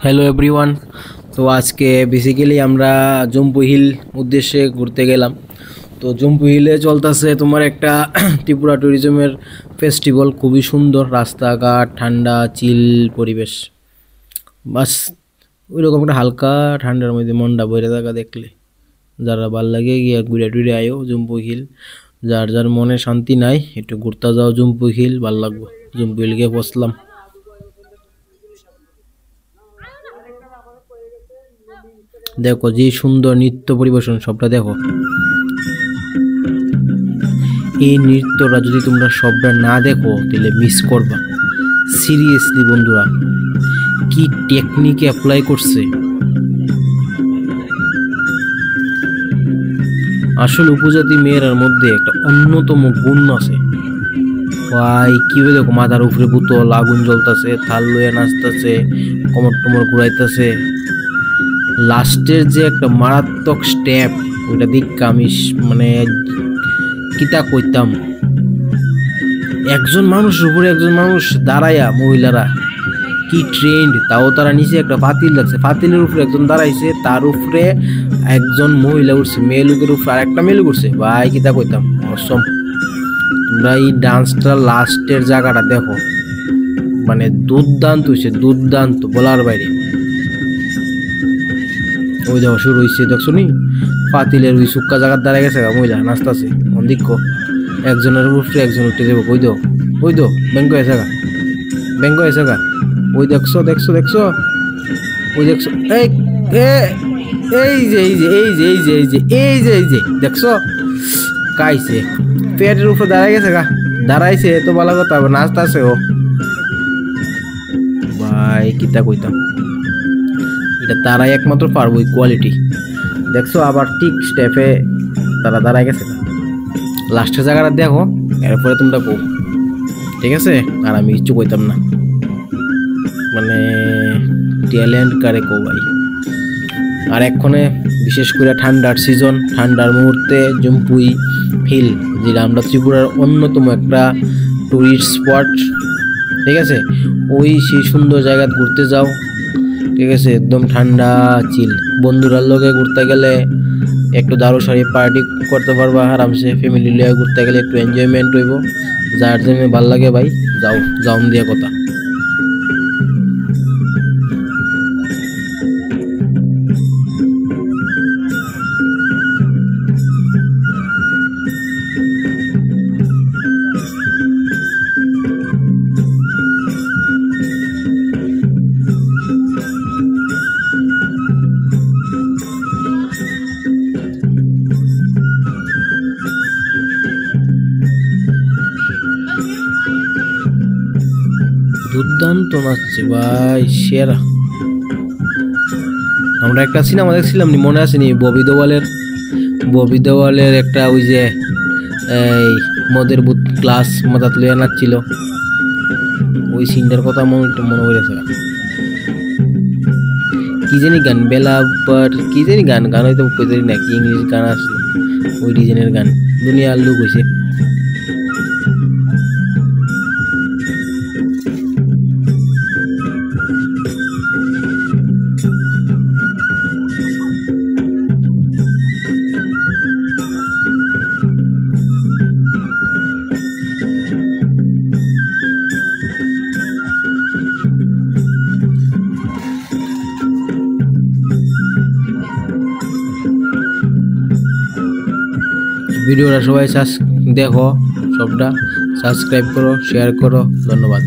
Hello everyone. তো আজকে basically আমরা জম্পু হিল উদ্দেশ্যে ঘুরতে গেলাম। তো জম্পু হিলে চলতেছে তোমার একটা ত্রিপুরা ট্যুরিজমের ফেস্টিভ্যাল। খুবই সুন্দর রাস্তাঘাট, ঠান্ডা চিল পরিবেশ, বাস ওইরকম একটা হালকা ঠান্ডার মধ্যে মনটা বইরে থাকা দেখলে যারা ভাল লাগে গিয়া ঘুরে টুরে আয়ো জম্পু হিল। যার যার মনে শান্তি নাই একটু ঘুরতে যাও জম্পু হিল, ভাল লাগবো। জম্পু হিল গিয়ে বসলাম, দেখো যে সুন্দর নৃত্য পরিবেশন, সবটা দেখো। এই নৃত্যটা যদি তোমরা সবটা না দেখো তাহলে মিস করবা। সিরিয়াসলি বন্ধুরা, কি টেকনিক অ্যাপ্লাই করছে, আসলে উপজাতি মেয়েরার মধ্যে একটা অন্যতম গুণ আছে ভাই। কি দেখো মাথার উপরে বোতল, আগুন জ্বলতেছে, থাল লয়ে নাচতেছে, কমর টমর ঘুরাইতেছে। লাস্টের যে একটা মারাত্মক স্টেপ, ওইটা দিক আমি মানে কিতা কইতাম, একজন মানুষের উপরে একজন মানুষ দাঁড়াইয়া, মহিলারা কি ট্রেন্ড, তাও তারা নিচে একটা পাতিল লাগছে, পাতিলের উপরে একজন দাঁড়াইছে, তার উপরে একজন মহিলা উঠছে, মেয়ে লোকের উপরে আর একটা মেয়ে লোক উঠছে। ভাই কিতা কইতাম, অসম। তোমরা এই ডান্সটা লাস্টের জায়গাটা দেখো, মানে দুর্দান্ত হয়েছে, দুর্দান্ত, বলার বাইরে। ওই দেখো শুরু হয়েছে, দেখছো নি পাতিলের ওই সুক্কা জায়গার দ্বারা গেছে মহিলা নাচতেছে, অন্দিক একজনের উপরে একজন উঠে যাবো। ওই দো ওই দো ব্যাংক হয়েছে গা, ব্যাংক হয়েছে গা। ওই দেখছো দেখছো দেখছো, ওই দেখছো, এই এই যে এই যে এই যে এই যে এই যে এই যে এই যে দেখছো, কাইছে পেটের উপরে দাঁড়াই গেছে গা, দাঁড়াইছে তো ভালো কথা, নাচতেছে ও। ভাই কিতা কইতাম, এটা তারাই একমাত্র পারবো এই কোয়ালিটি। দেখছো আবার ঠিক স্টেপে তারা দাঁড়ায় গেছে। লাস্টের জায়গাটা দেখো, এরপরে তোমরা কো, ঠিক আছে? আর আমি কিচ্ছু কইতাম না, মানে ট্যালেন্ট কারে কো ভাই। আর এক্ষণে বিশেষ করে ঠান্ডার সিজন, ঠান্ডার মুহূর্তে জম্পুই হিল, যেটা আমরা ত্রিপুরার অন্যতম একটা টুরিস্ট স্পট, ঠিক আছে? ওই সেই সুন্দর জায়গা ঘুরতে যাও, ঠিক আছে? একদম ঠান্ডা চিল। বন্ধুরার লগে ঘুরতে গেলে একটু দারু সারি পার্টি করতে পারবা আরামসে। ফ্যামিলি লিয়ে ঘুরতে গেলে একটু এনজয়মেন্ট হইব। যার জন্য ভাল লাগে ভাই যাও, যাওন দিয়ে কথা। দুর্দান্ত নাচছে ভাই, সেরা। আমরা একটা সিনেমা দেখছিলাম, মনে আছে নি? ববি দেওয়ালের একটা ওই যে এই মদের বুথ ক্লাস মাথা তুলে নাচছিল, ওই সিনটার কথা মনে পড়েছে। কি জানি গান, বেলা কি জানি গান হয়তো জানি না, কি ইংলিশ গান আসলো, ওই ডিজাইনের গান, দুনিয়ার লোক হয়েছে। ভিডিওটা সবাই দেখো, সবটা সাবস্ক্রাইব করো, শেয়ার করো, ধন্যবাদ।